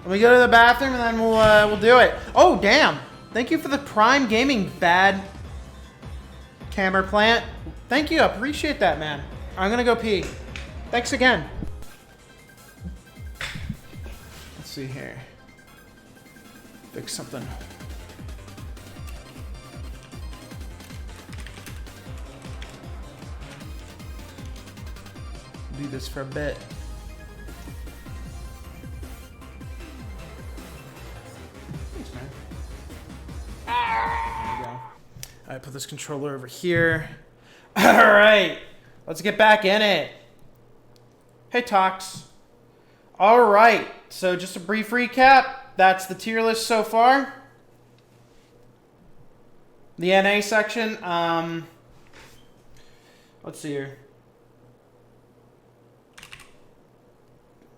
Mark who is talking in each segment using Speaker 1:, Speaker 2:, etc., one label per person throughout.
Speaker 1: And we go to the bathroom and then we'll do it. Oh, damn. Thank you for the Prime Gaming bad camera plant. Thank you. I appreciate that, man. I'm going to go pee. Thanks again. Let's see here. Fix something. Do this for a bit. Thanks, man. There we go. Alright, put this controller over here. Alright, let's get back in it. Hey, Tox. Alright, so just a brief recap. That's the tier list so far. The NA section. Let's see here.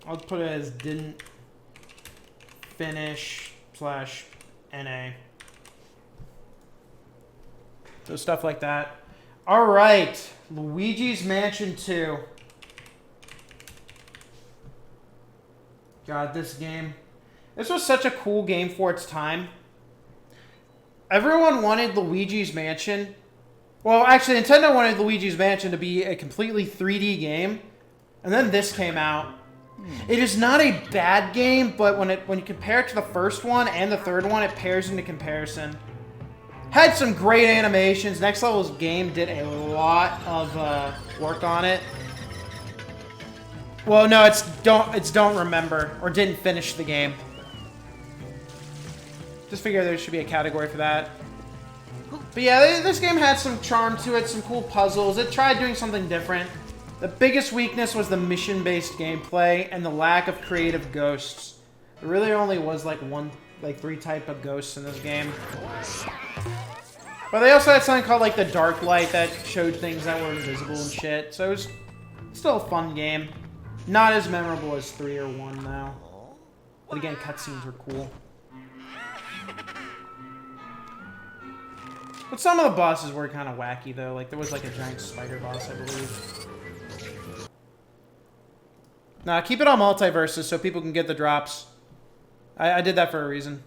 Speaker 1: I'll put it as didn't finish / NA. So stuff like that. All right, Luigi's Mansion 2. God, this game. This was such a cool game for its time. Everyone wanted Luigi's Mansion. Well, actually, Nintendo wanted Luigi's Mansion to be a completely 3D game. And then this came out. It is not a bad game, but when you compare it to the first one and the third one, it pairs into comparison. Had some great animations. Next Level's game did a lot of work on it. Well, no, it's don't remember or didn't finish the game. Just figure there should be a category for that. But yeah, this game had some charm to it, some cool puzzles. It tried doing something different. The biggest weakness was the mission-based gameplay and the lack of creative ghosts. There really only was like 3 type of ghosts in this game. But they also had something called like the dark light that showed things that were invisible and shit. So it was still a fun game. Not as memorable as 3 or 1 though. But again, cutscenes were cool. But some of the bosses were kind of wacky though. Like there was like a giant spider boss, I believe. Nah, keep it on multiverses so people can get the drops. I did that for a reason.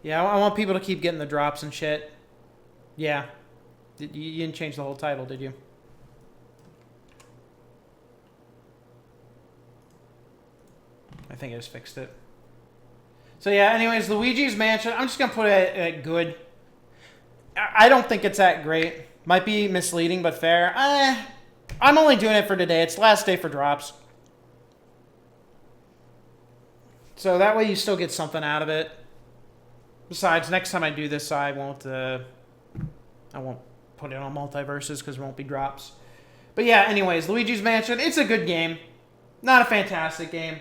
Speaker 1: Yeah, I want people to keep getting the drops and shit. Yeah. You didn't change the whole title, did you? I think I just fixed it. So yeah, anyways, Luigi's Mansion, I'm just going to put it at good. I don't think it's that great. Might be misleading, but fair. I'm only doing it for today. It's the last day for drops. So that way you still get something out of it. Besides, next time I do this, I won't put it on multiverses because there won't be drops. But yeah, anyways, Luigi's Mansion, it's a good game. Not a fantastic game.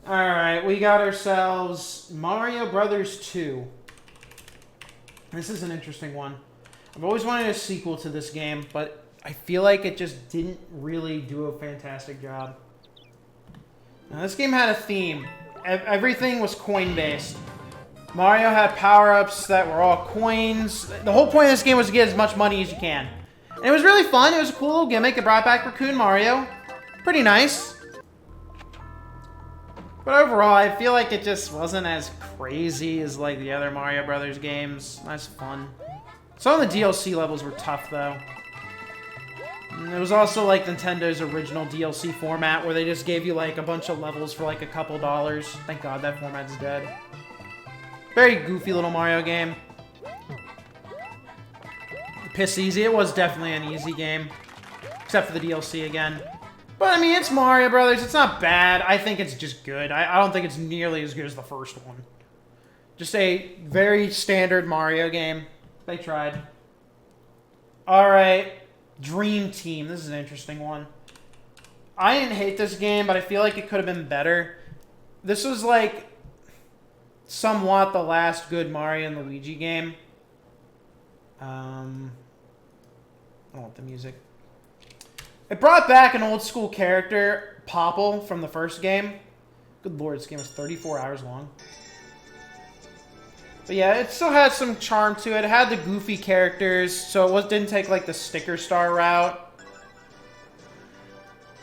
Speaker 1: Alright, we got ourselves Mario Brothers 2. This is an interesting one. I've always wanted a sequel to this game, but I feel like it just didn't really do a fantastic job. Now, this game had a theme. Everything was coin-based. Mario had power-ups that were all coins. The whole point of this game was to get as much money as you can. And it was really fun. It was a cool little gimmick. It brought back Raccoon Mario. Pretty nice. But overall, I feel like it just wasn't as crazy as like the other Mario Brothers games. Nice fun. Some of the DLC levels were tough, though. And it was also like Nintendo's original DLC format, where they just gave you like a bunch of levels for like a couple dollars. Thank God that format's dead. Very goofy little Mario game. Piss easy. It was definitely an easy game. Except for the DLC again. But I mean, it's Mario Brothers. It's not bad. I think it's just good. I don't think it's nearly as good as the first one. Just a very standard Mario game. They tried. Alright. Dream Team. This is an interesting one. I didn't hate this game, but I feel like it could have been better. This was like somewhat the last good Mario and Luigi game. I don't want the music. It brought back an old school character, Popple, from the first game. Good lord, this game was 34 hours long. But yeah, it still had some charm to it. It had the goofy characters, so it didn't take like the sticker star route.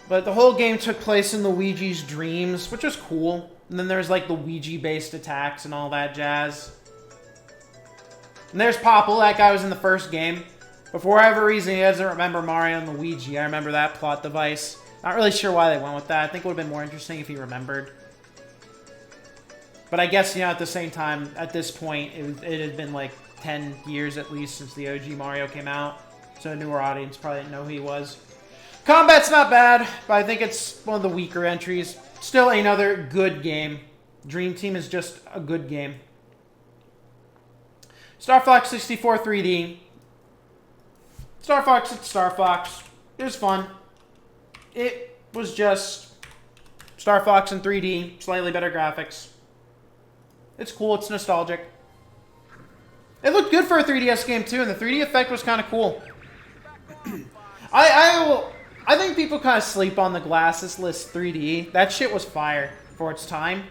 Speaker 1: But the whole game took place in Luigi's dreams, which was cool. And then there's like Luigi-based attacks and all that jazz. And there's Popple. That guy was in the first game. But for whatever reason, he doesn't remember Mario and Luigi. I remember that plot device. Not really sure why they went with that. I think it would have been more interesting if he remembered. But I guess, you know, at the same time, at this point, it had been like 10 years at least since the OG Mario came out. So a newer audience probably didn't know who he was. Combat's not bad, but I think it's one of the weaker entries. Still another good game. Dream Team is just a good game. Star Fox 64 3D. Star Fox, it's Star Fox. It was fun. It was just Star Fox in 3D, slightly better graphics. It's cool, it's nostalgic. It looked good for a 3DS game too, and the 3D effect was kind of cool. I think people kind of sleep on the glasses-less 3D. That shit was fire for its time.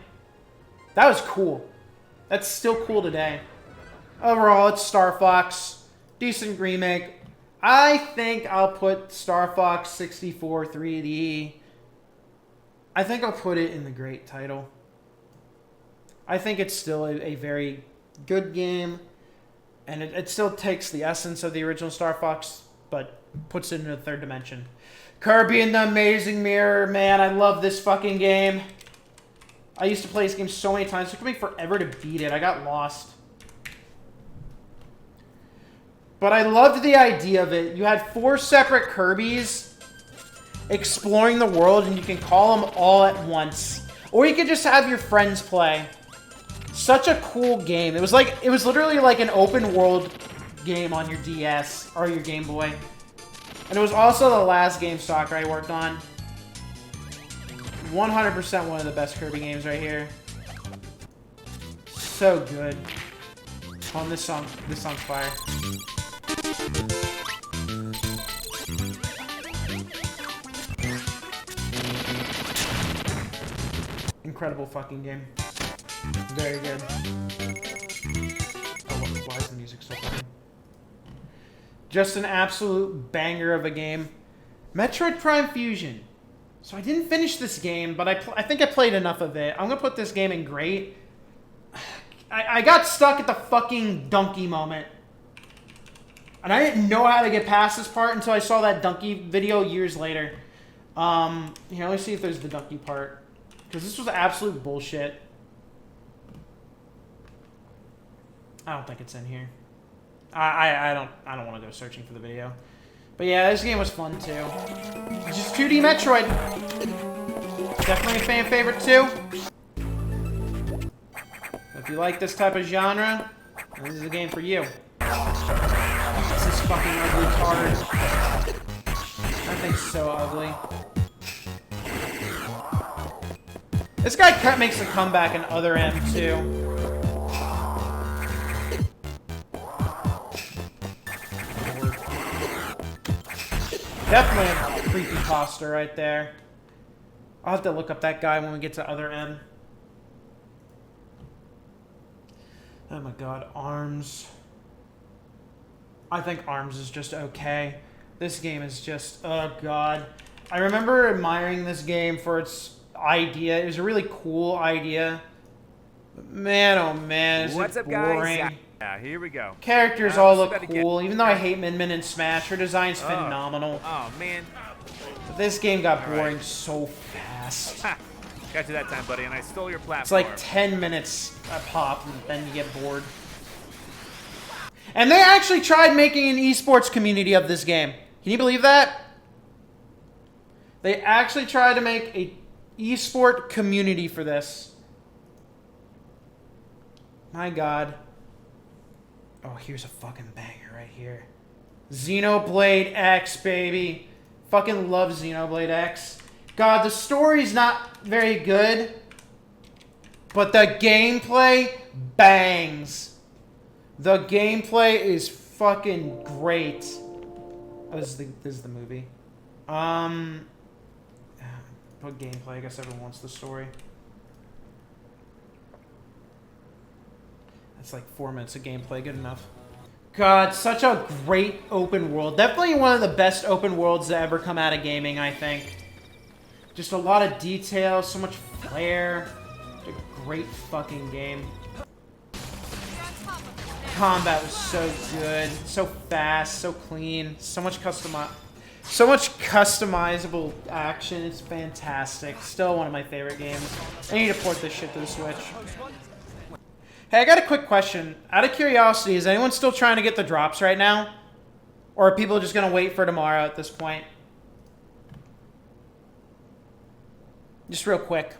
Speaker 1: That was cool. That's still cool today. Overall, it's Star Fox. Decent remake. I think I'll put Star Fox 64 3D. I think I'll put it in the great title. I think it's still a very good game. And it still takes the essence of the original Star Fox, but puts it in a third dimension. Kirby and the Amazing Mirror, man, I love this fucking game. I used to play this game so many times. It took me forever to beat it. I got lost. But I loved the idea of it. You had 4 separate Kirbys exploring the world, and you can call them all at once. Or you could just have your friends play. Such a cool game. It was literally like an open world game on your DS or your Game Boy. And it was also the last game Stalker I worked on. 100% one of the best Kirby games right here. So good. Oh, this song's fire. Incredible fucking game. Very good. Oh, why is the music so funny? Just an absolute banger of a game. Metroid Prime Fusion. So I didn't finish this game, but I think I played enough of it. I'm going to put this game in great. I got stuck at the fucking donkey moment. And I didn't know how to get past this part until I saw that donkey video years later. Here, let me see if there's the donkey part. Because this was absolute bullshit. I don't think it's in here. I don't want to go searching for the video. But yeah, this game was fun too. It's just 2D Metroid. Definitely a fan favorite too. If you like this type of genre, this is a game for you. This is fucking ugly tard. That thing's so ugly. This guy makes a comeback in Other M too. Definitely a creepy poster right there. I'll have to look up that guy when we get to Other M. Oh my god, ARMS. I think ARMS is just okay. This game is just, oh god. I remember admiring this game for its idea. It was a really cool idea. But man, oh man, it's
Speaker 2: What's up,
Speaker 1: boring.
Speaker 2: guys? Yeah, here we go.
Speaker 1: Characters all look cool, even though I hate Min Min and Smash. Her design's phenomenal.
Speaker 2: Oh, man.
Speaker 1: But this game got boring so fast.
Speaker 2: Ha. Got you that time, buddy, and I stole your platform.
Speaker 1: It's like 10 minutes a pop, and then you get bored. And they actually tried making an esports community of this game. Can you believe that? They actually tried to make a esport community for this. My god. Oh, here's a fucking banger right here. Xenoblade X, baby. Fucking love Xenoblade X. God, the story's not very good, but the gameplay bangs. The gameplay is fucking great. Oh, this is the movie. Put gameplay. I guess everyone wants the story. It's like 4 minutes of gameplay, good enough. God, such a great open world. Definitely one of the best open worlds to ever come out of gaming, I think. Just a lot of detail, so much flair. A great fucking game. Combat was so good, so fast, so clean, so much customizable action. It's fantastic. Still one of my favorite games. I need to port this shit to the Switch. Hey, I got a quick question. Out of curiosity, is anyone still trying to get the drops right now? Or are people just going to wait for tomorrow at this point? Just real quick.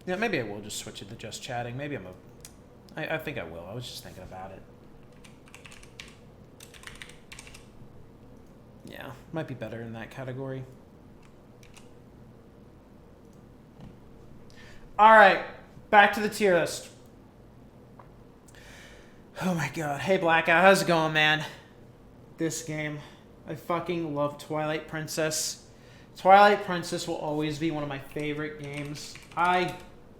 Speaker 1: Yeah, maybe I will just switch it to just chatting. Maybe I think I will. I was just thinking about it. Yeah, might be better in that category. Alright, back to the tier list. Oh my god. Hey Blackout, how's it going, man? This game. I fucking love Twilight Princess. Twilight Princess will always be one of my favorite games. I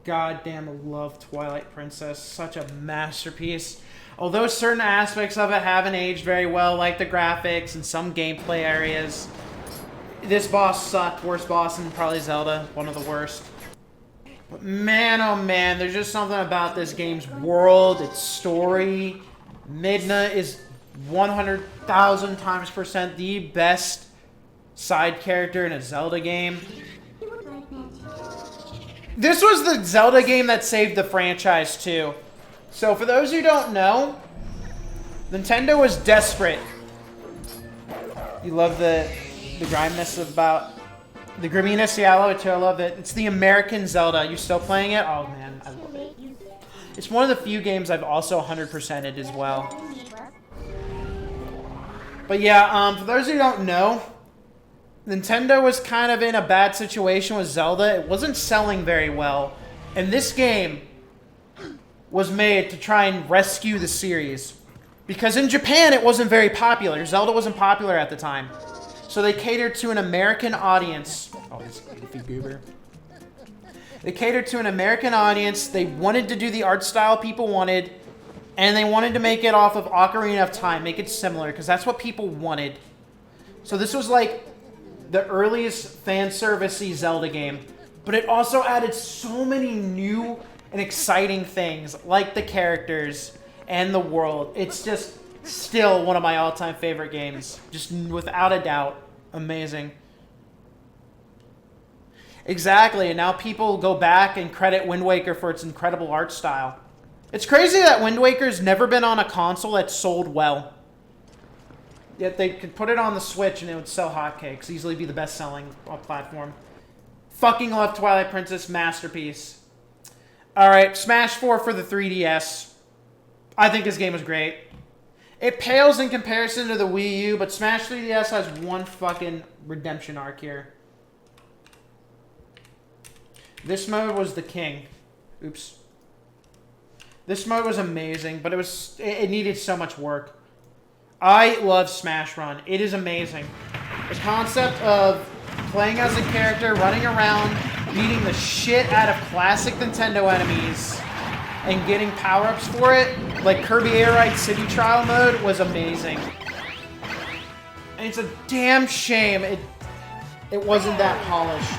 Speaker 1: goddamn love Twilight Princess. Such a masterpiece. Although certain aspects of it haven't aged very well, like the graphics and some gameplay areas. This boss sucked. Worst boss than probably Zelda. One of the worst. But man, oh man, there's just something about this game's world, its story. Midna is 100,000 times % the best side character in a Zelda game. This was the Zelda game that saved the franchise, too. So, for those who don't know, Nintendo was desperate. You love the griminess about... The grimminess, yeah, I love it too. I love it. It's the American Zelda. You still playing it? Oh, man, I love it. It's one of the few games I've also 100%ed as well. But yeah, for those who don't know... Nintendo was kind of in a bad situation with Zelda. It wasn't selling very well. And this game was made to try and rescue the series. Because in Japan, it wasn't very popular. Zelda wasn't popular at the time. So they catered to an American audience. Oh, this goofy goober. They catered to an American audience. They wanted to do the art style people wanted. And they wanted to make it off of Ocarina of Time. Make it similar. Because that's what people wanted. So this was like... the earliest fan service-y Zelda game, but it also added so many new and exciting things, like the characters and the world. It's just still one of my all-time favorite games, just without a doubt. Amazing. Exactly, and now people go back and credit Wind Waker for its incredible art style. It's crazy that Wind Waker's never been on a console that's sold well. Yet they could put it on the Switch and it would sell hotcakes. Easily be the best-selling platform. Fucking love Twilight Princess. Masterpiece. Alright, Smash 4 for the 3DS. I think this game was great. It pales in comparison to the Wii U, but Smash 3DS has one fucking redemption arc here. This mode was the king. Oops. This mode was amazing, but it needed so much work. I love Smash Run. It is amazing. The concept of playing as a character, running around, beating the shit out of classic Nintendo enemies, and getting power-ups for it, like Kirby Air Ride City Trial mode, was amazing. And it's a damn shame it wasn't that polished.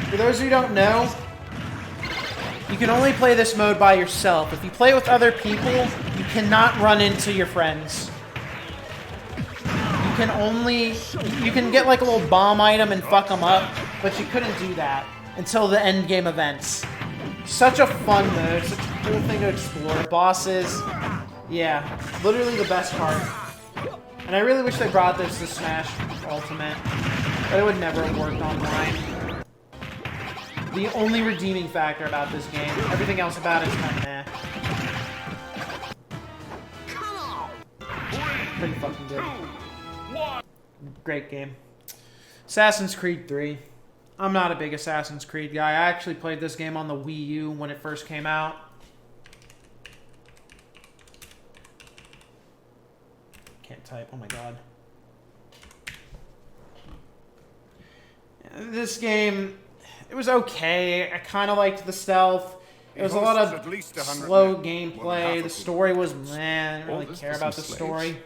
Speaker 1: For those who don't know, you can only play this mode by yourself. If you play with other people, you cannot run into your friends. You can get like a little bomb item and fuck them up, but you couldn't do that until the end game events. Such a fun mode, such a cool thing to explore. Bosses, yeah, literally the best part. And I really wish they brought this to Smash Ultimate, but it would never have worked online. The only redeeming factor about this game, everything else about it is kind of meh. Pretty fucking good. Great game. Assassin's Creed 3. I'm not a big Assassin's Creed guy. I actually played this game on the Wii U when it first came out. Can't type. Oh my god. This game, it was okay. I kind of liked the stealth. It was a lot of slow gameplay. The story was, man, I didn't really care about the story.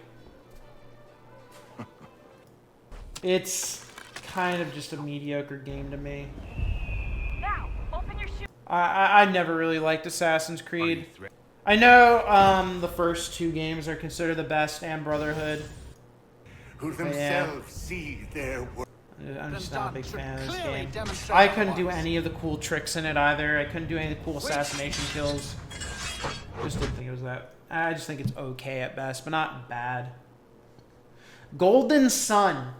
Speaker 1: It's kind of just a mediocre game to me.
Speaker 3: Now, open your shoe.
Speaker 1: I never really liked Assassin's Creed. I know the first 2 games are considered the best, and Brotherhood.
Speaker 4: Who themselves see their work.
Speaker 1: I'm just not a big fan of this game. I couldn't do any of the cool tricks in it either. I couldn't do any of the cool assassination kills. Just didn't think it was that. I just think it's okay at best, but not bad. Golden Sun.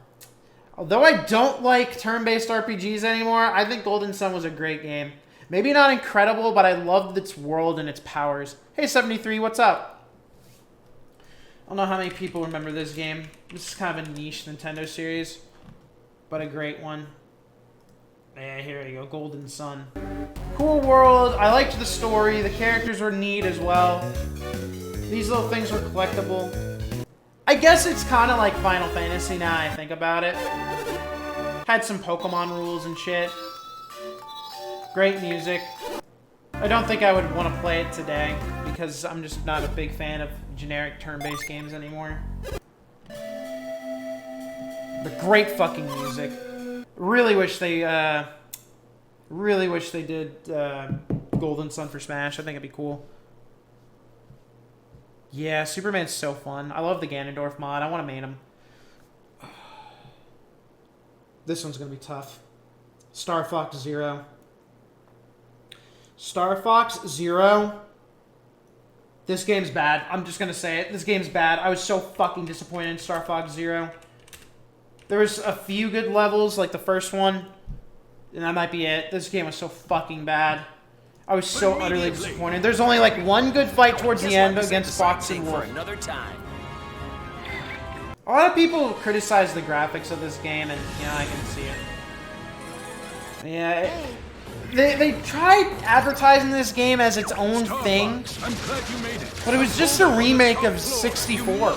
Speaker 1: Although I don't like turn-based RPGs anymore, I think Golden Sun was a great game. Maybe not incredible, but I loved its world and its powers. Hey, 73, what's up? I don't know how many people remember this game. This is kind of a niche Nintendo series, but a great one. Yeah, here you go, Golden Sun. Cool world. I liked the story. The characters were neat as well. These little things were collectible. I guess it's kind of like Final Fantasy now I think about it. Had some Pokemon rules and shit. Great music. I don't think I would want to play it today because I'm just not a big fan of generic turn-based games anymore. But great fucking music. Really wish they did Golden Sun for Smash. I think it'd be cool. Yeah, Superman's so fun. I love the Ganondorf mod. I want to main him. This one's gonna be tough. Star Fox Zero. Star Fox Zero. This game's bad. I'm just gonna say it. This game's bad. I was so fucking disappointed in Star Fox Zero. There was a few good levels, like the first one, and that might be it. This game was so fucking bad. I was so utterly disappointed. There's only like one good fight towards the end against Fox and Wolf. A lot of people criticize the graphics of this game, and you know, I can see it. Yeah, they tried advertising this game as its own thing, but it was just a remake of 64.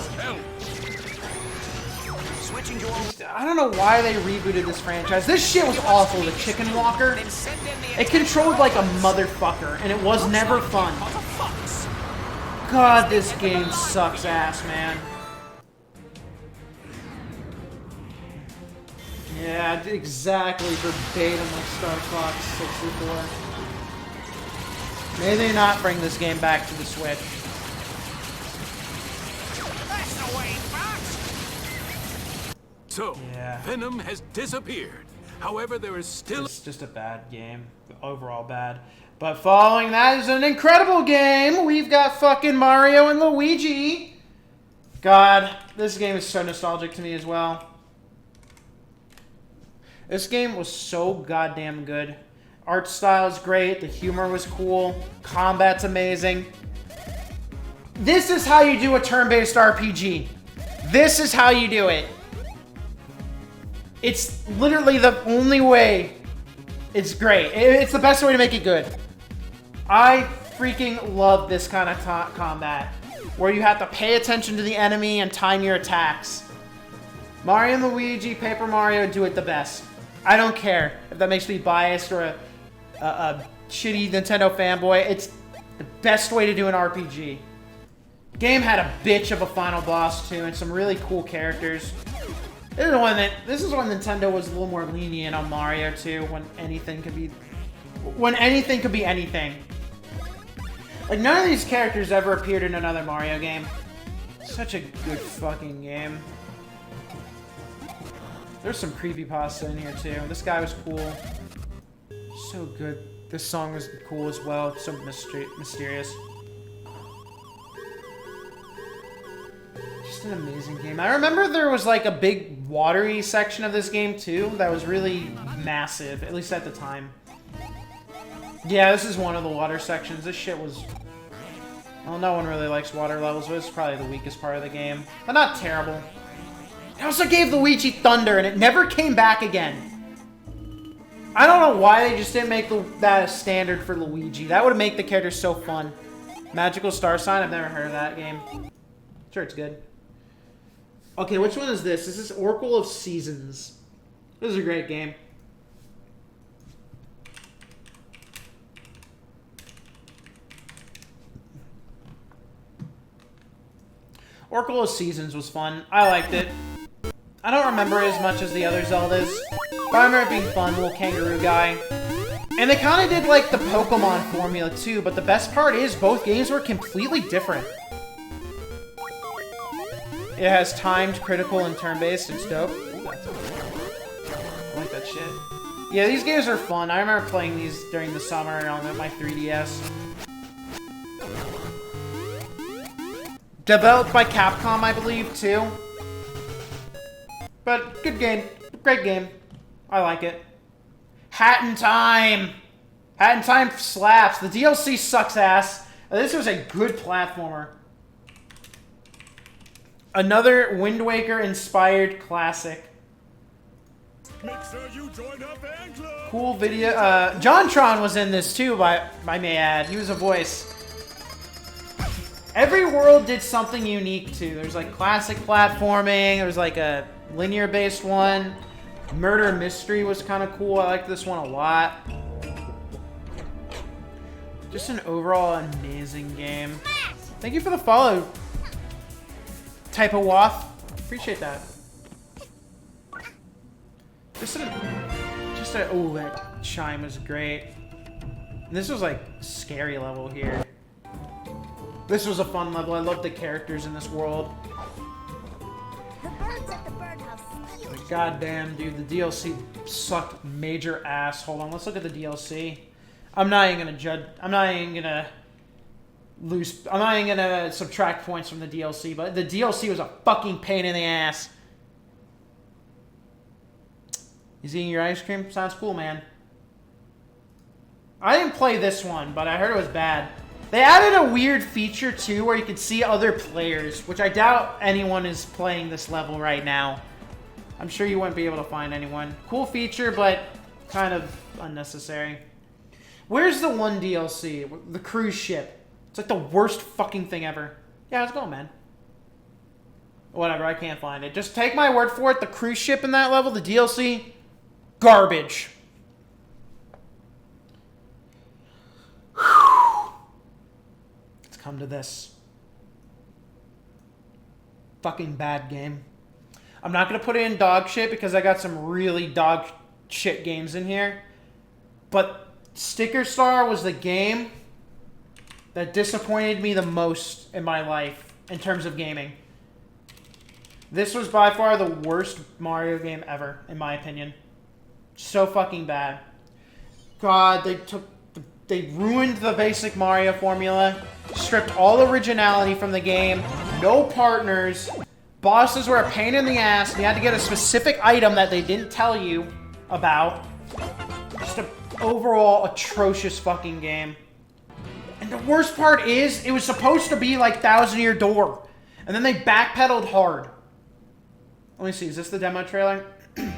Speaker 1: I don't know why they rebooted this franchise. This shit was awful, the Chicken Walker. It controlled like a motherfucker, and it was never fun. God, this game sucks ass, man. Yeah, exactly verbatim like Star Fox 64. May they not bring this game back to the Switch.
Speaker 5: So, yeah. Venom has disappeared. However, there is still...
Speaker 1: It's just a bad game. Overall bad. But following that is an incredible game. We've got fucking Mario and Luigi. God, this game is so nostalgic to me as well. This game was so goddamn good. Art style is great. The humor was cool. Combat's amazing. This is how you do a turn-based RPG. This is how you do it. It's literally the only way. It's great. It's the best way to make it good. I freaking love this kind of combat, where you have to pay attention to the enemy and time your attacks. Mario and Luigi, Paper Mario do it the best. I don't care if that makes me biased or a shitty Nintendo fanboy. It's the best way to do an RPG. Game had a bitch of a final boss too, and some really cool characters. This is when Nintendo was a little more lenient on Mario too, when anything could be anything. Like, none of these characters ever appeared in another Mario game. Such a good fucking game. There's some creepypasta in here too. This guy was cool. So good. This song was cool as well. It's so mysterious. Just an amazing game. I remember there was like a big watery section of this game too that was really massive, at least at the time. Yeah, this is one of the water sections. This shit was... Well, no one really likes water levels, but it's probably the weakest part of the game. But not terrible. It also gave Luigi Thunder, and it never came back again. I don't know why they just didn't make that a standard for Luigi. That would make the character so fun. Magical Star Sign, I've never heard of that game. Sure, it's good. Okay, which one is this? This is Oracle of Seasons. This is a great game. Oracle of Seasons was fun. I liked it. I don't remember it as much as the other Zeldas, but I remember it being fun, little kangaroo guy. And they kind of did like the Pokemon formula too, but the best part is both games were completely different. It has timed, critical, and turn-based. It's dope. Ooh, that's I like that shit. Yeah, these games are fun. I remember playing these during the summer on my 3DS. Developed by Capcom, I believe, too. But good game. Great game. I like it. Hat in Time! Hat in Time slaps. The DLC sucks ass. This was a good platformer. Another Wind Waker inspired classic.
Speaker 5: Make sure you join our fan club.
Speaker 1: Cool video. JonTron was in this too, I may add. He was a voice. Every world did something unique too. There's like classic platforming. There was like a linear based one. Murder Mystery was kind of cool. I like this one a lot. Just an overall amazing game. Thank you for the follow, Type of Waff. Appreciate that. Oh, that chime was great. And this was like scary level here. This was a fun level. I love the characters in this world.
Speaker 6: The birds at the birdhouse steal.
Speaker 1: God damn, dude, the DLC sucked major ass. Hold on, let's look at the DLC. I'm not even gonna judge. I'm not even gonna subtract points from the DLC, but the DLC was a fucking pain in the ass. He's eating your ice cream? Sounds cool, man. I didn't play this one, but I heard it was bad. They added a weird feature, too, where you could see other players, which I doubt anyone is playing this level right now. I'm sure you wouldn't be able to find anyone. Cool feature, but kind of unnecessary. Where's the one DLC? The cruise ship. It's like the worst fucking thing ever. Yeah, let's go, man. Whatever, I can't find it. Just take my word for it. The cruise ship in that level, the DLC, garbage. Let's come to this. Fucking bad game. I'm not going to put it in dog shit because I got some really dog shit games in here. But Sticker Star was the game that disappointed me the most in my life in terms of gaming. This was by far the worst Mario game ever, in my opinion. So fucking bad. God, they ruined the basic Mario formula, stripped all originality from the game, no partners, bosses were a pain in the ass, and you had to get a specific item that they didn't tell you about. Just an overall atrocious fucking game. And the worst part is, it was supposed to be like Thousand Year Door, and then they backpedaled hard. Let me see, is this the demo trailer? I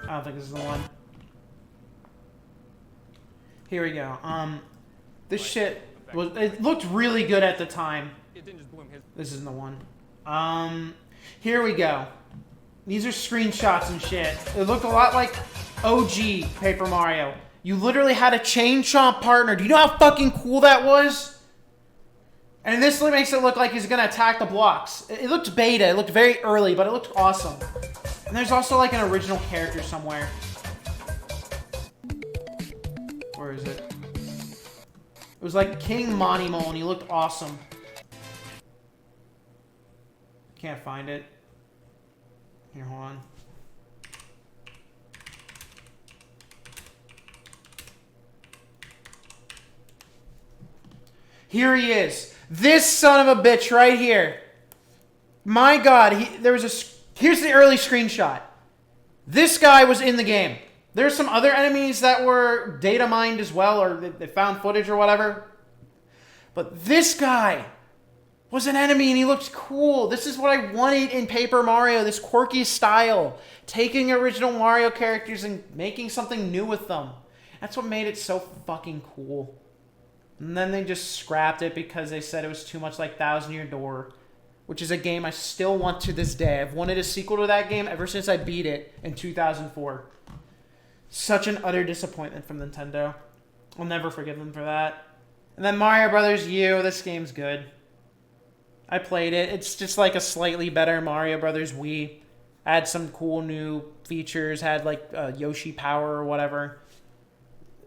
Speaker 1: don't think this is the one. Here we go. This shit it looked really good at the time. This isn't the one. Here we go. These are screenshots and shit. It looked a lot like OG Paper Mario. You literally had a chain chomp partner. Do you know how fucking cool that was? And this makes it look like he's gonna attack the blocks. It looked beta. It looked very early, but it looked awesome. And there's also like an original character somewhere. Where is it? It was like King Monimo, and he looked awesome. Can't find it. Here, hold on. Here he is. This son of a bitch right here. My God, here's the early screenshot. This guy was in the game. There's some other enemies that were data mined as well, or they found footage or whatever. But this guy was an enemy and he looked cool. This is what I wanted in Paper Mario, this quirky style. Taking original Mario characters and making something new with them. That's what made it so fucking cool. And then they just scrapped it because they said it was too much like Thousand Year Door, which is a game I still want to this day. I've wanted a sequel to that game ever since I beat it in 2004. Such an utter disappointment from Nintendo. I'll never forgive them for that. And then Mario Brothers U. This game's good. I played it. It's just like a slightly better Mario Brothers Wii. Had some cool new features. Had like Yoshi power or whatever.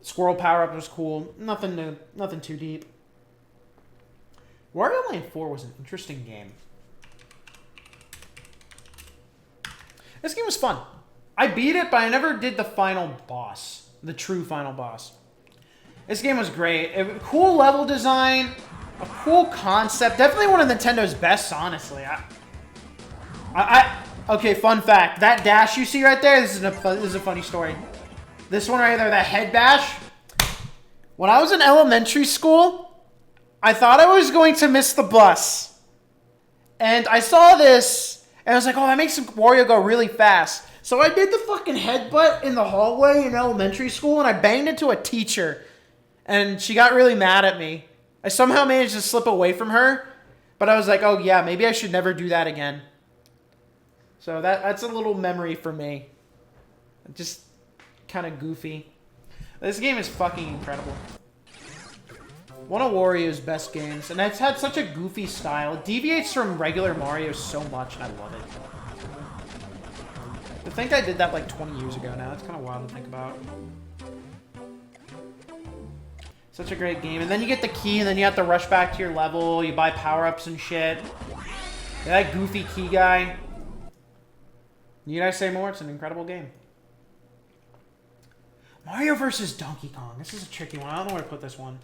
Speaker 1: Squirrel power up was cool. Nothing new. Nothing too deep. Wario Land 4 was an interesting game. This game was fun. I beat it, but I never did the final boss. The true final boss. This game was great. Cool level design. A cool concept. Definitely one of Nintendo's best, honestly. Okay, fun fact. That dash you see right there, this is a funny story. This one right there, that head bash. When I was in elementary school, I thought I was going to miss the bus. And I saw this, and I was like, oh, that makes Wario go really fast. So I did the fucking headbutt in the hallway in elementary school, and I banged into a teacher. And she got really mad at me. I somehow managed to slip away from her, but I was like, oh yeah, maybe I should never do that again. So that's a little memory for me. Just kind of goofy. This game is fucking incredible. One of Wario's best games, and it's had such a goofy style. It deviates from regular Mario so much, and I love it. I think I did that like 20 years ago now. It's kind of wild to think about. Such a great game. And then you get the key, and then you have to rush back to your level. You buy power-ups and shit. Yeah, that goofy key guy. Need I say more? It's an incredible game. Mario vs. Donkey Kong. This is a tricky one. I don't know where to put this one.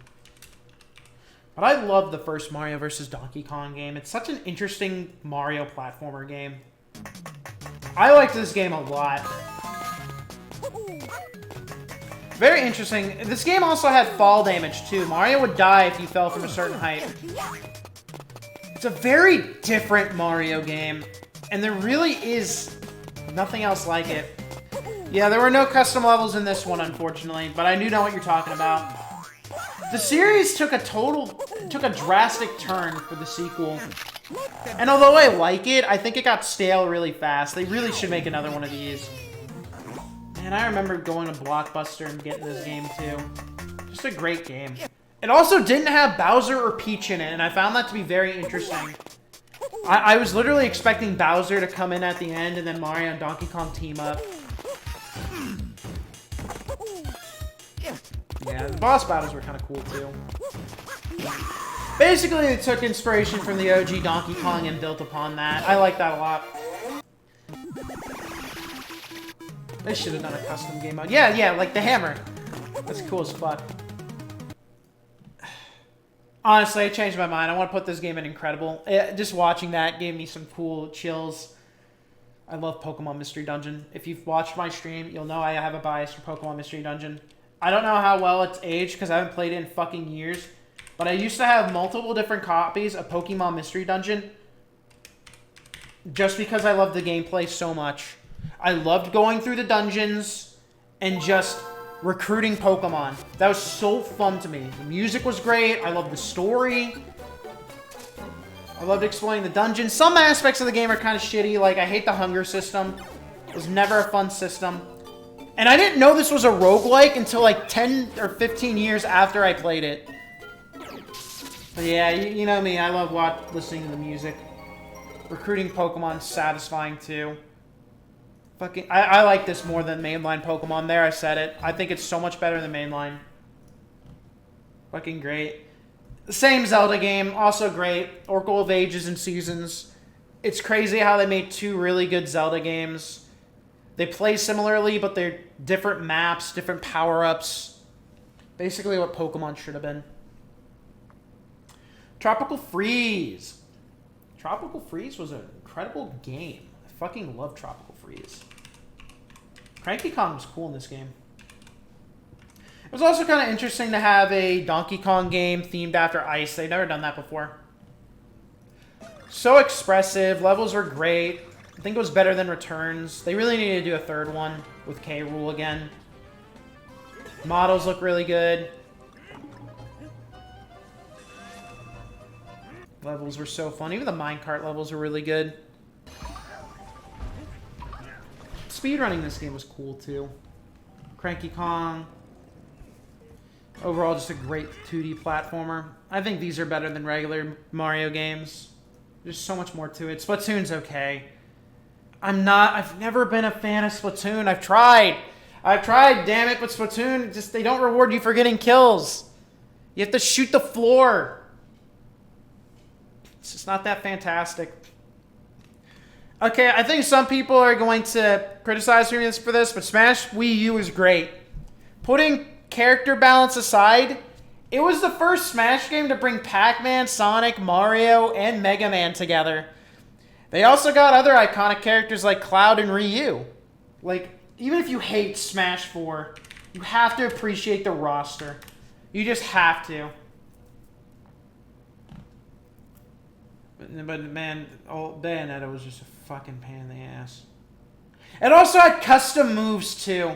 Speaker 1: But I love the first Mario vs. Donkey Kong game. It's such an interesting Mario platformer game. I liked this game a lot. Very interesting. This game also had fall damage, too. Mario would die if you fell from a certain height. It's a very different Mario game. And there really is nothing else like it. Yeah, there were no custom levels in this one, unfortunately. But I do know what you're talking about. The series took a drastic turn for the sequel. And although I like it, I think it got stale really fast. They really should make another one of these. Man, I remember going to Blockbuster and getting this game too. Just a great game. It also didn't have Bowser or Peach in it, and I found that to be very interesting. I was literally expecting Bowser to come in at the end, and then Mario and Donkey Kong team up. Yeah, the boss battles were kind of cool too. Basically, they took inspiration from the OG Donkey Kong and built upon that. I like that a lot. They should have done a custom game mode. Yeah, like the hammer. That's cool as fuck. Honestly, I changed my mind. I want to put this game in Incredible. Just watching that gave me some cool chills. I love Pokemon Mystery Dungeon. If you've watched my stream, you'll know I have a bias for Pokemon Mystery Dungeon. I don't know how well it's aged because I haven't played it in fucking years. But I used to have multiple different copies of Pokemon Mystery Dungeon. Just because I loved the gameplay so much. I loved going through the dungeons and just recruiting Pokemon. That was so fun to me. The music was great. I loved the story. I loved exploring the dungeons. Some aspects of the game are kind of shitty. Like, I hate the hunger system. It was never a fun system. And I didn't know this was a roguelike until like 10 or 15 years after I played it. But yeah, you know me. I love listening to the music. Recruiting Pokemon's satisfying too. Fucking, I like this more than mainline Pokemon. There, I said it. I think it's so much better than mainline. Fucking great. The same Zelda game, also great. Oracle of Ages and Seasons. It's crazy how they made two really good Zelda games. They play similarly, but they're different maps, different power-ups. Basically what Pokemon should have been. Tropical Freeze. Tropical Freeze was an incredible game. I fucking love Tropical Freeze. Cranky Kong was cool in this game. It was also kind of interesting to have a Donkey Kong game themed after ice. They'd never done that before. So expressive. Levels were great. I think it was better than Returns. They really needed to do a third one with K. Rool again. Models look really good. Levels were so fun. Even the minecart levels were really good. Speedrunning this game was cool too. Cranky Kong. Overall, just a great 2D platformer. I think these are better than regular Mario games. There's so much more to it. Splatoon's okay. I've never been a fan of Splatoon. I've tried, damn it, but Splatoon, just, they don't reward you for getting kills. You have to shoot the floor. It's just not that fantastic. Okay, I think some people are going to criticize me for this, but Smash Wii U is great. Putting character balance aside, it was the first Smash game to bring Pac-Man, Sonic, Mario, and Mega Man together. They also got other iconic characters like Cloud and Ryu. Like, even if you hate Smash 4, you have to appreciate the roster. You just have to. But man, Bayonetta was just a fucking pain in the ass. It also had custom moves too.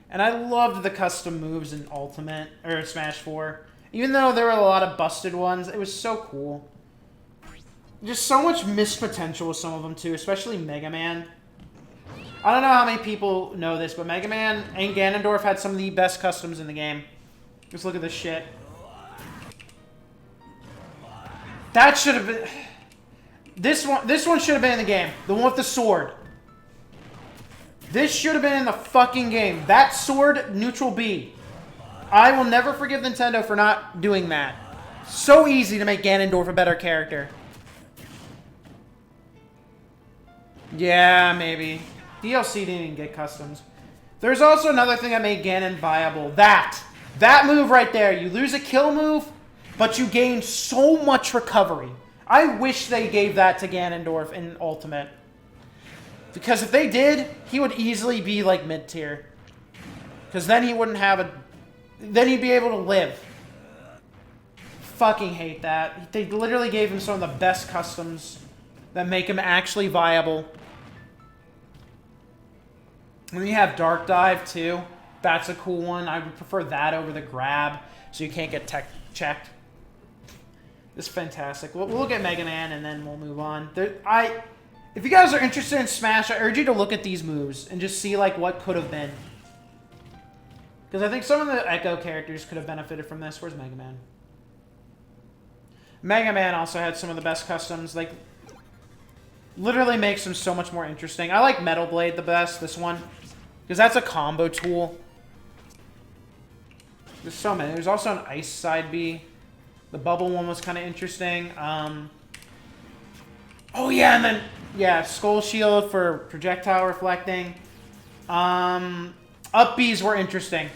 Speaker 1: And I loved the custom moves in Ultimate, or Smash 4. Even though there were a lot of busted ones, it was so cool. Just so much missed potential with some of them too, especially Mega Man. I don't know how many people know this, but Mega Man and Ganondorf had some of the best customs in the game. Just look at this shit. That should have been... This one should have been in the game. The one with the sword. This should have been in the fucking game. That sword, neutral B. I will never forgive Nintendo for not doing that. So easy to make Ganondorf a better character. Yeah, maybe. DLC didn't even get customs. There's also another thing that made Ganon viable. That move right there. You lose a kill move, but you gain so much recovery. I wish they gave that to Ganondorf in Ultimate. Because if they did, he would easily be like mid-tier. Because then he wouldn't have a... Then he'd be able to live. Fucking hate that. They literally gave him some of the best customs that make him actually viable. And then you have Dark Dive too. That's a cool one. I would prefer that over the grab, so you can't get tech checked. It's fantastic. We'll look at Mega Man and then we'll move on. If you guys are interested in Smash, I urge you to look at these moves and just see like what could have been. Because I think some of the Echo characters could have benefited from this. Where's Mega Man? Mega Man also had some of the best customs. Like, literally makes him so much more interesting. I like Metal Blade the best, this one. Because that's a combo tool. There's so many. There's also an Ice Side B. The bubble one was kind of interesting. Oh yeah, and then, yeah, Skull Shield for projectile reflecting. Up Bs were interesting.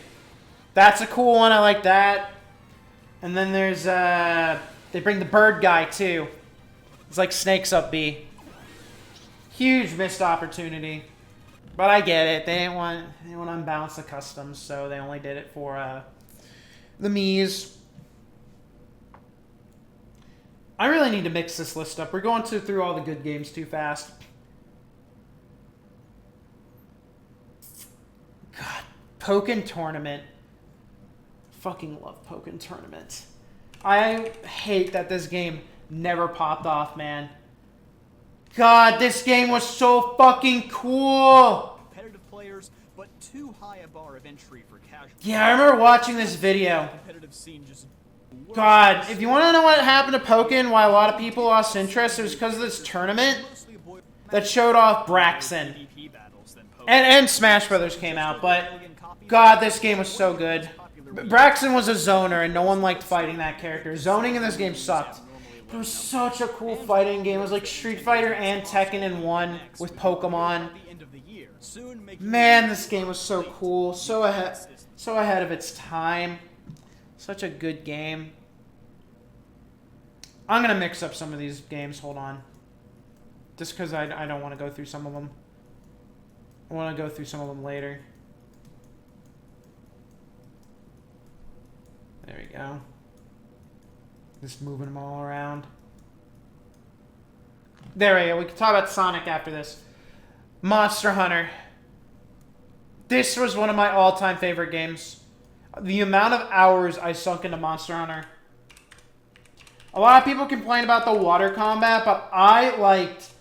Speaker 1: That's a cool one. I like that. And then there's, they bring the bird guy too. It's like Snake's Up B. Huge missed opportunity. But I get it. They didn't want to unbalance the customs, so they only did it for the Miis. I really need to mix this list up. We're going through all the good games too fast. God, Pokken Tournament. Fucking love Pokken Tournament. I hate that this game never popped off, man. God, this game was so fucking cool.
Speaker 7: Competitive players, but too high a bar of entry for casual.
Speaker 1: Yeah, I remember watching this video.
Speaker 7: Competitive scene just
Speaker 1: God, if you want to know what happened to Pokken, why a lot of people lost interest, it was because of this tournament that showed off Braxton. And Smash Brothers came out, but God, this game was so good. Braxton was a zoner, and no one liked fighting that character. Zoning in this game sucked. It was such a cool fighting game. It was like Street Fighter and Tekken in one with Pokemon. Man, this game was so cool. So ahead of its time. Such a good game. I'm going to mix up some of these games. Hold on. Just because I don't want to go through some of them. I want to go through some of them later. There we go. Just moving them all around. There we go. We can talk about Sonic after this. Monster Hunter. This was one of my all-time favorite games. The amount of hours I sunk into Monster Hunter. A lot of people complain about the water combat, but I liked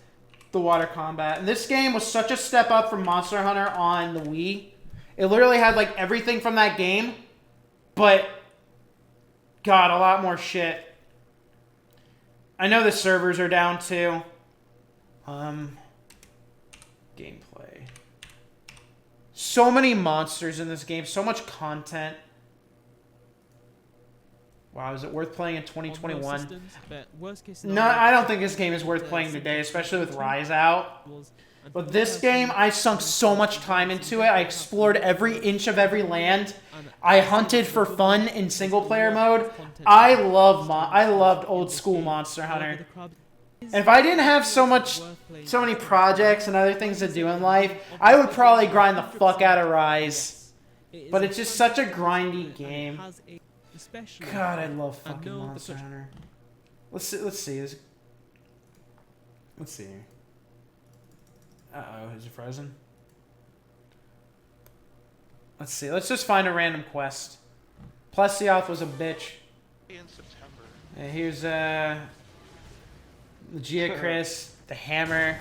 Speaker 1: the water combat. And this game was such a step up from Monster Hunter on the Wii. It literally had like everything from that game, but God, a lot more shit. I know the servers are down too. Gameplay. So many monsters in this game. So much content. Wow, is it worth playing in 2021? No, I don't think this game is worth playing today, especially with Rise out. But this game, I sunk so much time into it. I explored every inch of every land. I hunted for fun in single-player mode. I loved old school Monster Hunter. And if I didn't have so many projects and other things to do in life, I would probably grind the fuck out of Rise. But it's just such a grindy game. God, I love fucking Monster Hunter. Let's see. Let's see. Uh-oh, is it frozen? Let's see. Let's just find a random quest. Plesioth was a bitch.
Speaker 8: In September.
Speaker 1: Here's Geochris, the hammer.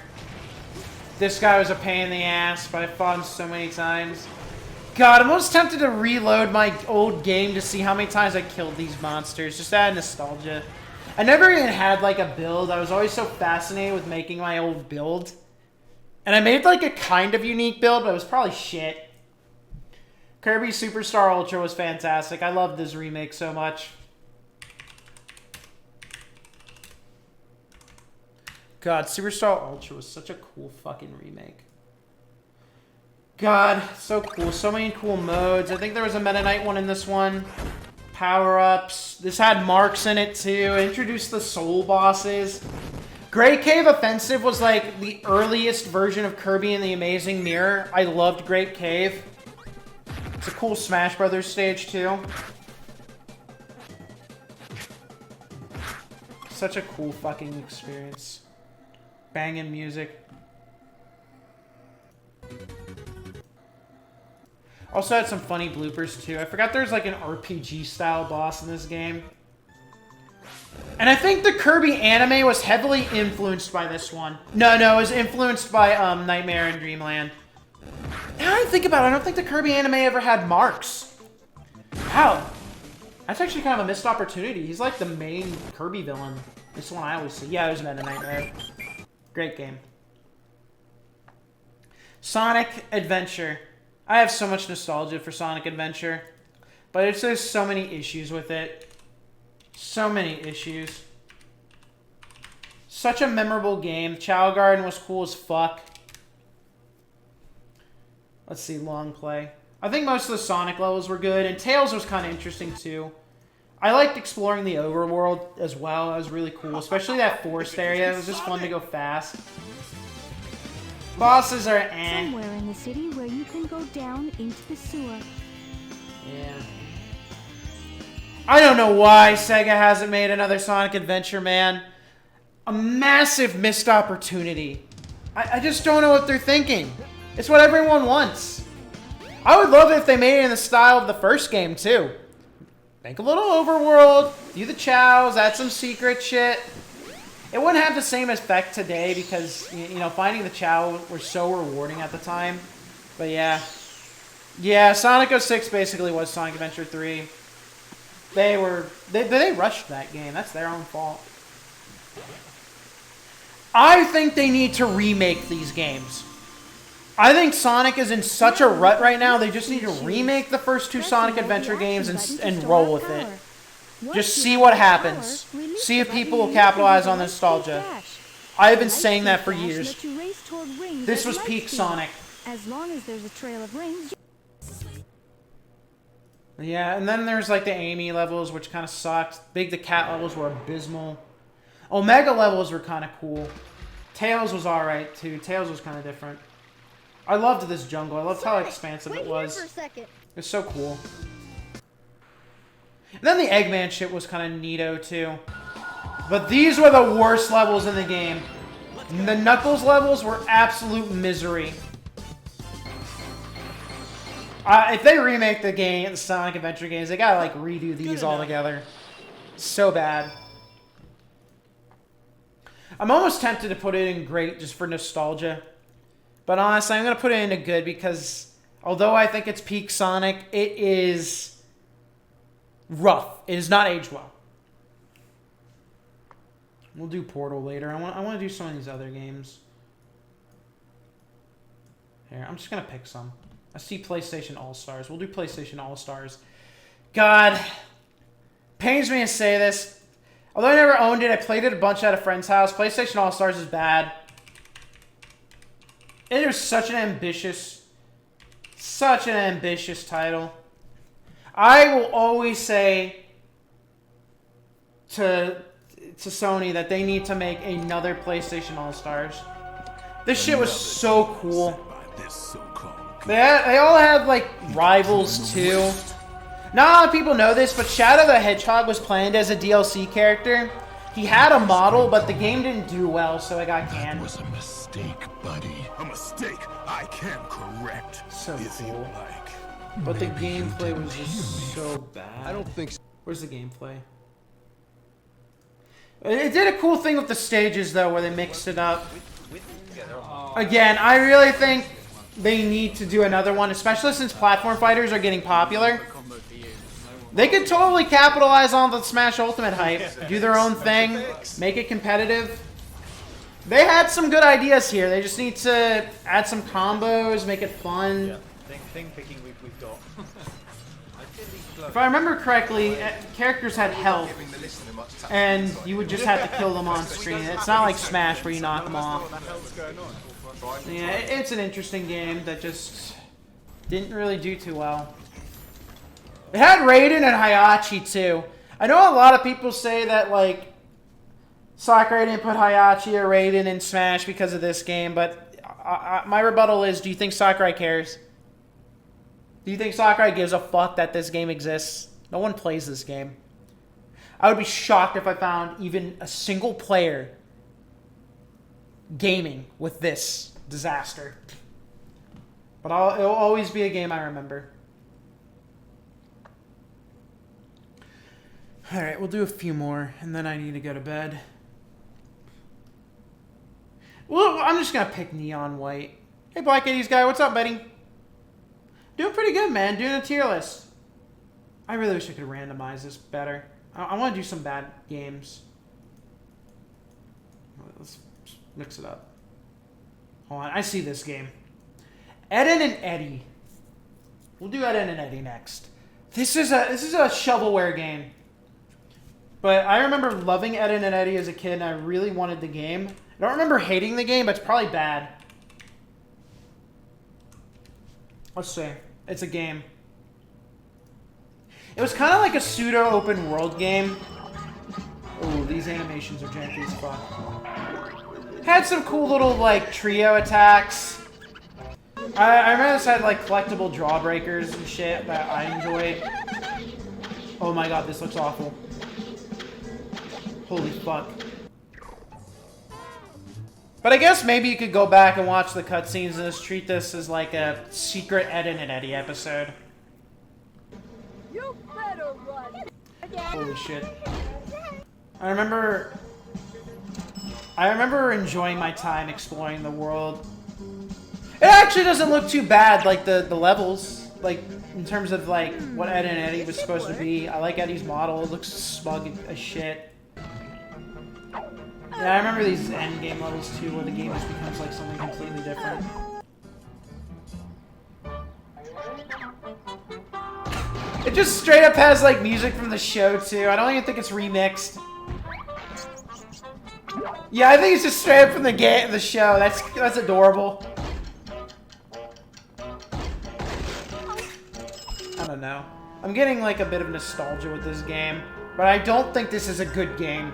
Speaker 1: This guy was a pain in the ass, but I fought him so many times. God, I'm almost tempted to reload my old game to see how many times I killed these monsters, just to add nostalgia. I never even had like a build. I was always so fascinated with making my old build. And I made like a kind of unique build, but it was probably shit. Kirby Superstar Ultra was fantastic. I loved this remake so much. God, Superstar Ultra was such a cool fucking remake. God, so cool. So many cool modes. I think there was a Meta Knight one in this one. Power-ups. This had marks in it too. It introduced the soul bosses. Great Cave Offensive was like the earliest version of Kirby and the Amazing Mirror. I loved Great Cave. It's a cool Smash Brothers stage too. Such a cool fucking experience. Banging music. Also had some funny bloopers too. I forgot there's like an RPG style boss in this game. And I think the Kirby anime was heavily influenced by this one. No, it was influenced by Nightmare in Dreamland. Now I think about it, I don't think the Kirby anime ever had marks. Wow. That's actually kind of a missed opportunity. He's like the main Kirby villain. This one I always see. Yeah, it was Meta Knight, right? Great game. Sonic Adventure. I have so much nostalgia for Sonic Adventure. But there's so many issues with it. So many issues. Such a memorable game. Chow Garden was cool as fuck. Let's see, long play. I think most of the Sonic levels were good, and Tails was kind of interesting too. I liked exploring the overworld as well. That was really cool, especially that forest area. It was just fun to go fast. Bosses are eh.
Speaker 6: Somewhere in the city where you can go down into the sewer.
Speaker 1: Yeah. I don't know why Sega hasn't made another Sonic Adventure, man. A massive missed opportunity. I just don't know what they're thinking. It's what everyone wants. I would love it if they made it in the style of the first game, too. Make a little overworld, do the chows, add some secret shit. It wouldn't have the same effect today because, you know, finding the chow was so rewarding at the time. But yeah. Yeah, Sonic 06 basically was Sonic Adventure 3. They rushed that game. That's their own fault. I think they need to remake these games. I think Sonic is in such a rut right now, they just need to remake the first two Sonic Adventure games and roll with it. Just see what happens. See if people will capitalize on nostalgia. I've been saying that for years. This was peak Sonic.
Speaker 6: As long as there's a trail of rings.
Speaker 1: Yeah, and then there's like the Amy levels, which kind of sucked. Big the Cat levels were abysmal. Omega levels were kind of cool. Tails was alright too. Tails was kind of different. I loved this jungle. I loved how expansive it was. It's so cool. And then the Eggman shit was kind of neato too. But these were the worst levels in the game. The Knuckles levels were absolute misery. If they remake the Sonic Adventure games, they gotta like redo these all together. So bad. I'm almost tempted to put it in great just for nostalgia. But honestly, I'm going to put it into good because although I think it's peak Sonic, it is rough. It is not aged well. We'll do Portal later. I want to do some of these other games. Here, I'm just gonna pick some. I see PlayStation All-Stars. We'll do PlayStation All-Stars. God, pains me to say this. Although I never owned it, I played it a bunch at a friend's house. PlayStation All-Stars is bad. It is such an ambitious title. I will always say to Sony that they need to make another PlayStation All-Stars. This shit was so cool. They all had, like, rivals, too. Not a lot of people know this, but Shadow the Hedgehog was planned as a DLC character. He had a model, but the game didn't do well, so it got canned.
Speaker 5: That was a mistake, buddy. A mistake I can correct.
Speaker 1: So cool. But the gameplay was just so bad.
Speaker 8: I don't think so.
Speaker 1: Where's the gameplay? It did a cool thing with the stages, though, where they mixed it up. Again, I really think they need to do another one, especially since platform fighters are getting popular. They could totally capitalize on the Smash Ultimate hype, do their own thing, make it competitive. They had some good ideas here. They just need to add some combos, make it fun.
Speaker 7: Yeah, thing picking we've got.
Speaker 1: If I remember correctly, characters had health, and you would just have to kill them on screen. It's not like Smash where you knock them off. Yeah, it's an interesting game that just didn't really do too well. It had Raiden and Hayachi too. I know a lot of people say that, like, Sakurai didn't put Hayachi or Raiden in Smash because of this game, but my rebuttal is, do you think Sakurai cares? Do you think Sakurai gives a fuck that this game exists? No one plays this game. I would be shocked if I found even a single player gaming with this disaster. But it'll always be a game I remember. Alright, we'll do a few more, and then I need to go to bed. Well, I'm just gonna pick Neon White. Hey, Black 80s guy, what's up, buddy? Doing pretty good, man. Doing a tier list. I really wish I could randomize this better. I want to do some bad games. Let's mix it up. Hold on, I see this game. Eden and Eddie. We'll do Eden and Eddie next. This is a shovelware game. But I remember loving Eden and Eddie as a kid, and I really wanted the game. I don't remember hating the game, but it's probably bad. Let's see. It's a game. It was kind of like a pseudo open world game. Oh, these animations are janky as fuck. Had some cool little, like, trio attacks. I remember this had, like, collectible drawbreakers and shit that I enjoyed. Oh my god, this looks awful. Holy fuck. But I guess maybe you could go back and watch the cutscenes and just treat this as like a secret Eden and Eddie episode.
Speaker 6: You better run.
Speaker 1: Holy shit. I remember enjoying my time exploring the world. It actually doesn't look too bad, like the levels, like in terms of like what Ed and Eddie was supposed to be. I like Eddie's model. It looks smug as shit. Yeah, I remember these endgame levels too, where the game just becomes like something completely different. It just straight up has like music from the show too. I don't even think it's remixed. Yeah, I think it's just straight up from the show. That's adorable. I don't know. I'm getting like a bit of nostalgia with this game, but I don't think this is a good game.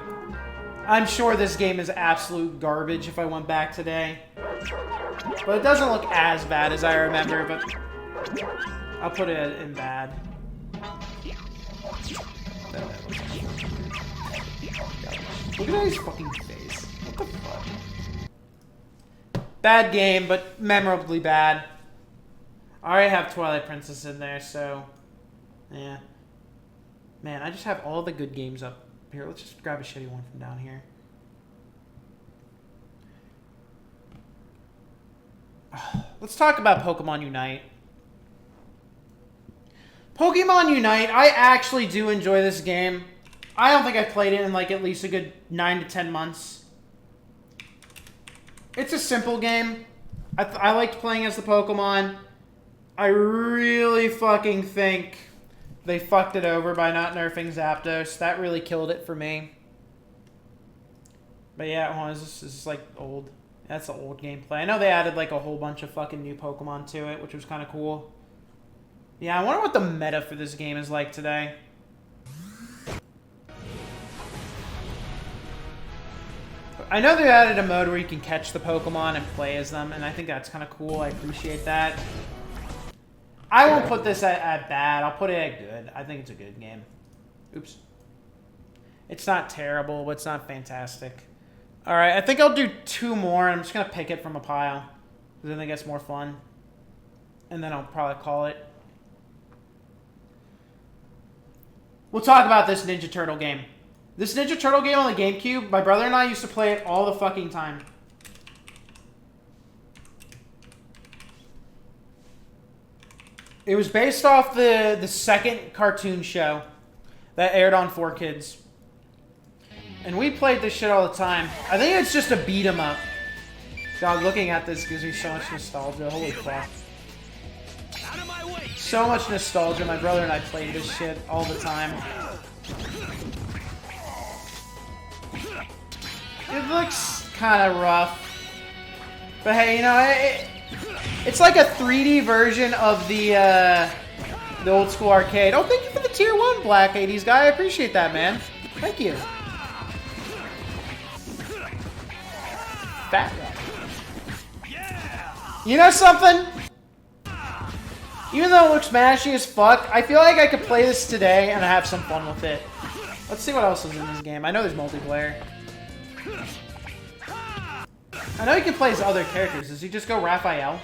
Speaker 1: I'm sure this game is absolute garbage if I went back today. But it doesn't look as bad as I remember, but I'll put it in bad. Look at his fucking face. What the fuck? Bad game, but memorably bad. I already have Twilight Princess in there, so... yeah. Man, I just have all the good games up. Here, let's just grab a shitty one from down here. Let's talk about Pokemon Unite. Pokemon Unite, I actually do enjoy this game. I don't think I've played it in like at least a good 9 to 10 months. It's a simple game. I liked playing as the Pokemon. I really fucking think they fucked it over by not nerfing Zapdos. That really killed it for me. But yeah, hold on, is this like old? That's the old gameplay. I know they added like a whole bunch of fucking new Pokemon to it, which was kind of cool. Yeah, I wonder what the meta for this game is like today. I know they added a mode where you can catch the Pokemon and play as them, and I think that's kind of cool. I appreciate that. I won't put this at bad. I'll put it at good. I think it's a good game. Oops. It's not terrible, but it's not fantastic. Alright, I think I'll do 2 more. I'm just going to pick it from a pile, because I think that's more fun. And then I'll probably call it. We'll talk about this Ninja Turtle game. This Ninja Turtle game on the GameCube, my brother and I used to play it all the fucking time. It was based off the second cartoon show that aired on 4Kids. And we played this shit all the time. I think it's just a beat 'em up. God, looking at this gives me so much nostalgia. Holy fuck. So much nostalgia. My brother and I played this shit all the time. It looks kind of rough. But hey, you know, it's like a 3D version of the old school arcade. Oh, thank you for the tier 1 Black 80s guy. I appreciate that, man. Thank you. Fat guy. You know something? Even though it looks mashy as fuck, I feel like I could play this today and have some fun with it. Let's see what else is in this game. I know there's multiplayer. I know he can play as other characters. Does he just go Raphael?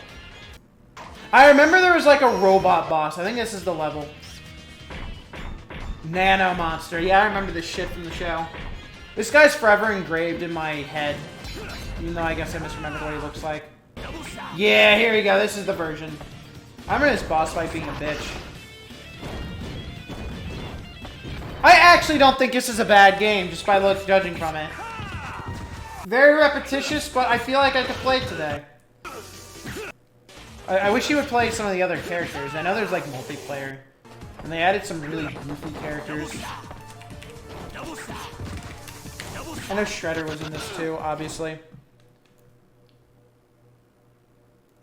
Speaker 1: I remember there was like a robot boss. I think this is the level. Nano Monster. Yeah, I remember this shit from the show. This guy's forever engraved in my head. Even though I guess I misremembered what he looks like. Yeah, here we go. This is the version. I remember this boss fight being a bitch. I actually don't think this is a bad game, just by judging from it. Very repetitious, but I feel like I could play it today. I wish you would play some of the other characters. I know there's like multiplayer. And they added some really goofy characters. I know Shredder was in this too, obviously.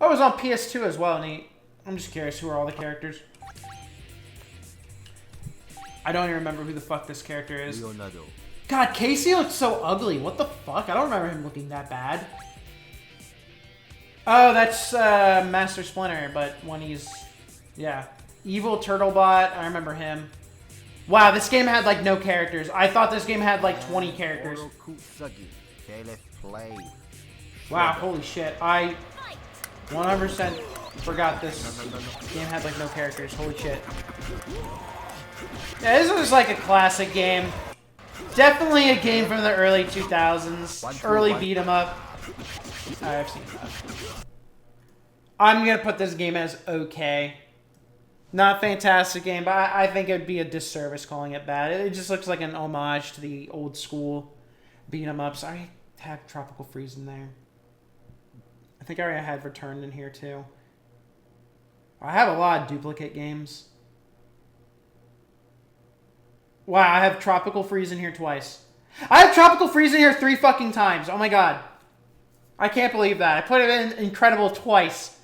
Speaker 1: Oh, it was on PS2 as well, neat. I'm just curious, who are all the characters? I don't even remember who the fuck this character is. God, Casey looks so ugly. What the fuck? I don't remember him looking that bad. Oh, that's Master Splinter, but when he's... Yeah. Evil Turtlebot, I remember him. Wow, this game had like no characters. I thought this game had like 20 characters. Wow, holy shit. I 100% forgot this game had like no characters. Holy shit. Yeah, this was like a classic game. Definitely a game from the early 2000s. Early beat 'em up. I've seen that. I'm gonna put this game as okay. Not a fantastic game, but I think it'd be a disservice calling it bad. It just looks like an homage to the old school beat 'em ups. I have Tropical Freeze in there. I think I already had Returned in here too. I have a lot of duplicate games. Wow, I have Tropical Freeze in here twice. I have Tropical Freeze in here 3 fucking times. Oh my god. I can't believe that. I put it in Incredible twice.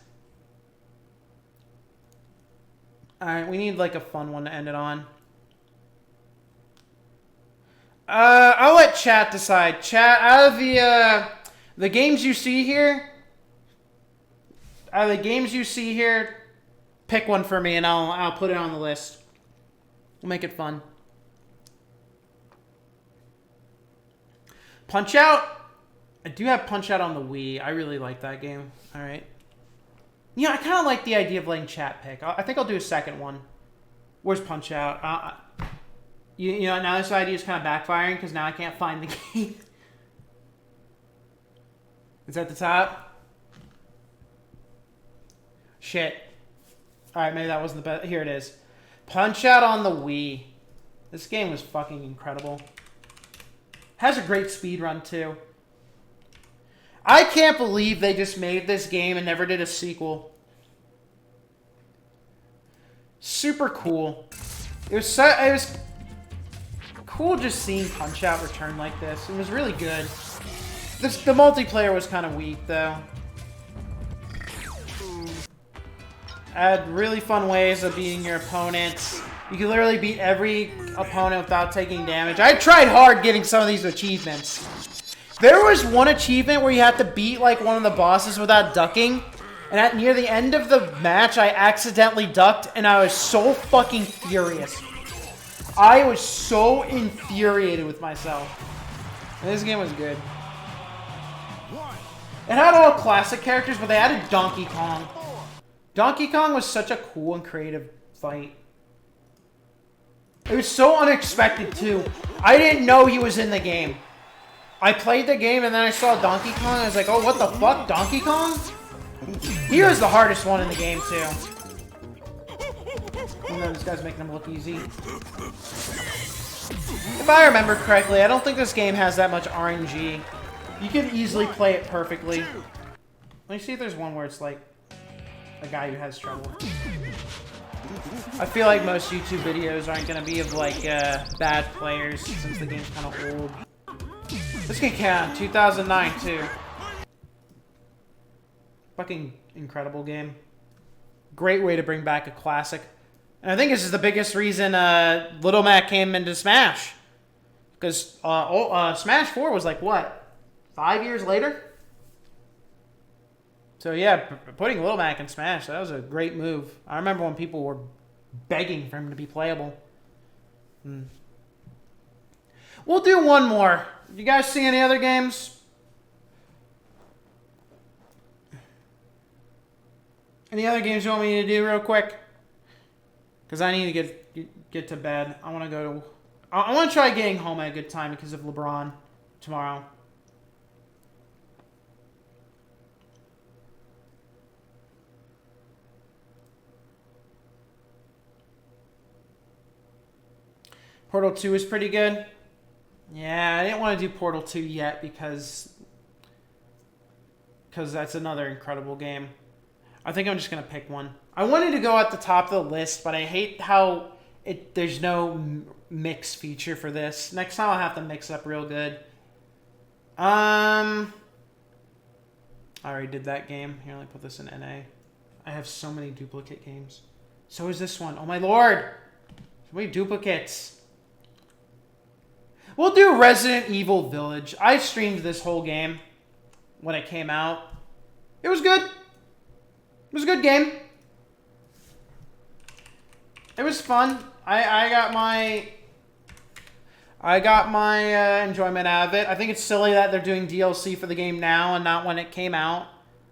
Speaker 1: Alright, we need like a fun one to end it on. I'll let chat decide. Chat, out of the games you see here, pick one for me and I'll put it on the list. We'll make it fun. Punch Out. I do have Punch Out on the Wii. I really like that game. All right. Yeah, I kind of like the idea of letting chat pick. I think I'll do a second one. Where's Punch Out? You know, now this idea is kind of backfiring because now I can't find the game. It's at the top. Shit. All right, maybe that wasn't the best. Here it is. Punch Out on the Wii. This game was fucking incredible. Has a great speed run too. I can't believe they just made this game and never did a sequel. Super cool. It was cool just seeing Punch-Out return like this. It was really good. The multiplayer was kind of weak though. Had really fun ways of beating your opponents. You can literally beat every opponent without taking damage. I tried hard getting some of these achievements. There was one achievement where you had to beat like one of the bosses without ducking. And near the end of the match, I accidentally ducked and I was so fucking furious. I was so infuriated with myself. And this game was good. It had all classic characters, but they added Donkey Kong. Donkey Kong was such a cool and creative fight. It was so unexpected, too. I didn't know he was in the game. I played the game, and then I saw Donkey Kong, and I was like, oh, what the fuck? Donkey Kong? He was the hardest one in the game, too. Even though this guy's making him look easy. If I remember correctly, I don't think this game has that much RNG. You can easily play it perfectly. Let me see if there's one where it's like a guy who has trouble. I feel like most YouTube videos aren't going to be of like bad players since the game's kind of old. This game came out in 2009 too. Fucking incredible game. Great way to bring back a classic. And I think this is the biggest reason Little Mac came into Smash. Because Smash 4 was like, what? 5 years later? So yeah, putting Little Mac in Smash, that was a great move. I remember when people were begging for him to be playable. We'll do one more. You guys see any other games? Any other games you want me to do real quick? Because I need to get to bed. I want to go to... I want to try getting home at a good time because of LeBron tomorrow. Portal 2 is pretty good. Yeah, I didn't want to do Portal 2 yet because that's another incredible game. I think I'm just going to pick one. I wanted to go at the top of the list, but I hate how there's no mix feature for this. Next time I'll have to mix up real good. I already did that game. Here, let me put this in NA. I have so many duplicate games. So is this one. Oh my lord! So many duplicates. We'll do Resident Evil Village. I streamed this whole game when it came out. It was good. It was a good game. It was fun. I got my enjoyment out of it. I think it's silly that they're doing DLC for the game now and not when it came out.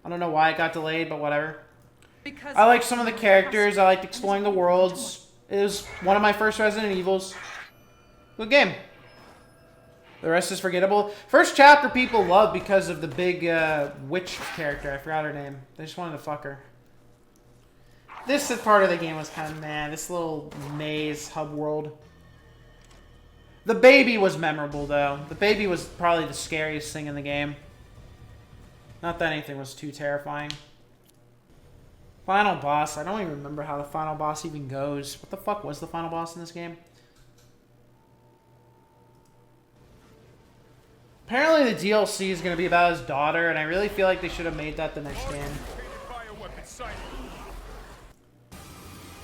Speaker 1: I don't know why it got delayed, but whatever. Because I like some of the characters. I liked exploring the worlds. It was one of my first Resident Evils. Good game. The rest is forgettable. First chapter people love because of the big witch character. I forgot her name. They just wanted to fuck her. This part of the game was kind of meh. This little maze hub world. The baby was memorable, though. The baby was probably the scariest thing in the game. Not that anything was too terrifying. Final boss. I don't even remember how the final boss even goes. What the fuck was the final boss in this game? Apparently the DLC is going to be about his daughter, and I really feel like they should have made that the next game. What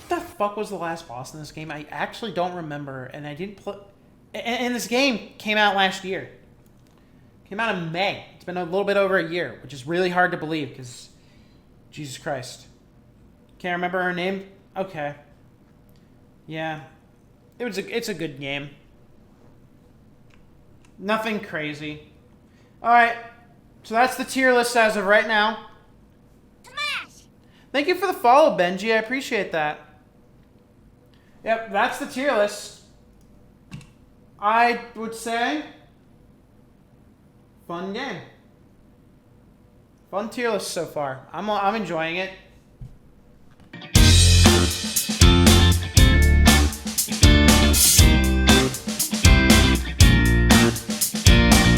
Speaker 1: the fuck was the last boss in this game? I actually don't remember, and I didn't play... And this game came out last year. Came out in May. It's been a little bit over a year, which is really hard to believe, because... Jesus Christ. Can't remember her name? Okay. Yeah. It's a good game. Nothing crazy. Alright. So that's the tier list as of right now.
Speaker 6: Smash!
Speaker 1: Thank you for the follow, Benji. I appreciate that. Yep, that's the tier list. I would say... fun game. Fun tier list so far. I'm enjoying it.